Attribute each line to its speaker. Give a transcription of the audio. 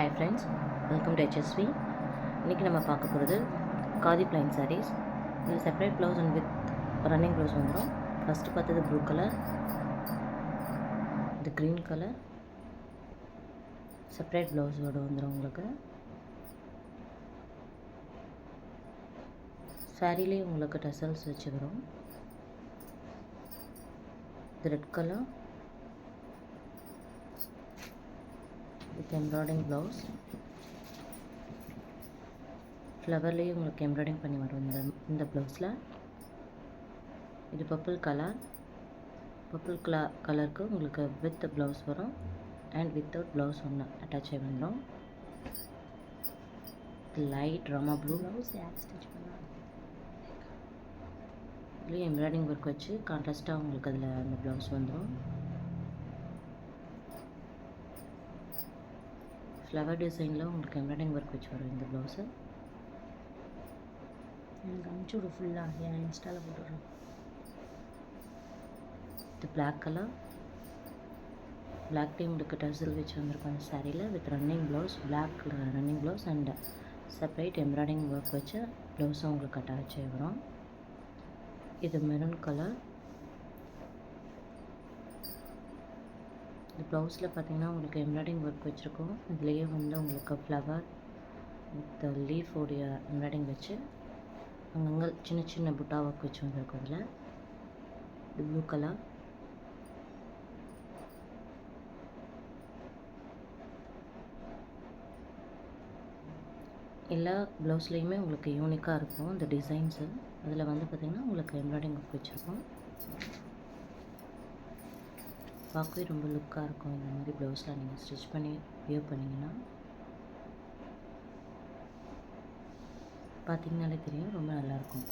Speaker 1: Hi friends, welcome to HSV. இன்றைக்கி நம்ம பார்க்க போகிறது காதி பிளைன் sarees. இதில் separate blouse and with running blouse வந்துடும். ஃபஸ்ட்டு பார்த்தது ப்ளூ கலர், இது க்ரீன் கலர், செப்பரேட் ப்ளவுஸோடு வந்துடும் உங்களுக்கு. சாரிலேயே உங்களுக்கு டசல்ஸ் வச்சு வரும். இது red colour with embroidering blouse. ஃப்ளவர்லேயே உங்களுக்கு எம்ப்ராய்டிங் பண்ணி வரும் இந்த ப்ளவுஸில். இது பர்பிள் கலர், பர்பிள் கலருக்கு உங்களுக்கு வித் ப்ளவுஸ் வரும் அண்ட் வித்தவுட் ப்ளவுஸ் ஒன்று அட்டாச் ஆகி வந்துடும். Light Rama blue blouse stitch பண்ணலாம். இதுலேயும் எம்ப்ராய்டிங் ஒர்க் வச்சு கான்ட்ராஸ்ட்டாக உங்களுக்கு அதில் அந்த ப்ளவுஸ் வந்துடும். ஃப்ளவர் டிசைனில் உங்களுக்கு எம்ப்ராய்டிங் ஒர்க் வச்சு வரும் இந்த ப்ளவுஸு. எனக்கு அனுப்பிச்சி விடு ஃபுல்லாக, என் இன்ஸ்டாவில் போட்டுடுறோம். இது பிளாக் கலர், பிளாக் டீ உங்களுக்கு டசல் வச்சு வந்திருக்கும் அந்த சாரியில் with running blouse, black running blouse and separate embroidering work வச்சு ப்ளவுஸும் உங்களுக்கு அட்டாச் ஆகி வரும். இது மெரூன் கலர். இந்த ப்ளவுஸில் பார்த்தீங்கன்னா உங்களுக்கு எம்ப்ராய்டிங் ஒர்க் வச்சுருக்கோம். இதுலேயே வந்து உங்களுக்கு ஃப்ளவர் வித் லீஃபோடைய எம்ப்ராய்டிங் வச்சு அங்கங்கே சின்ன சின்ன புட்டா ஒர்க் வச்சு வந்திருக்கும். இதில் இது ப்ளூ கலர், எல்லா ப்ளவுஸ்லேயுமே உங்களுக்கு யூனிக்காக இருக்கும் இந்த டிசைன்ஸு. அதில் வந்து பார்த்திங்கன்னா உங்களுக்கு எம்ப்ராய்டிங் ஒர்க் வச்சுருக்கோம். பார்க்கவே ரொம்ப லுக்காக இருக்கும். இந்த மாதிரி ப்ளவுஸில் நீங்கள் ஸ்டிச் பண்ணி வியர் பண்ணிங்கன்னா பார்த்திங்கனாலே தெரியும், ரொம்ப நல்லாயிருக்கும்.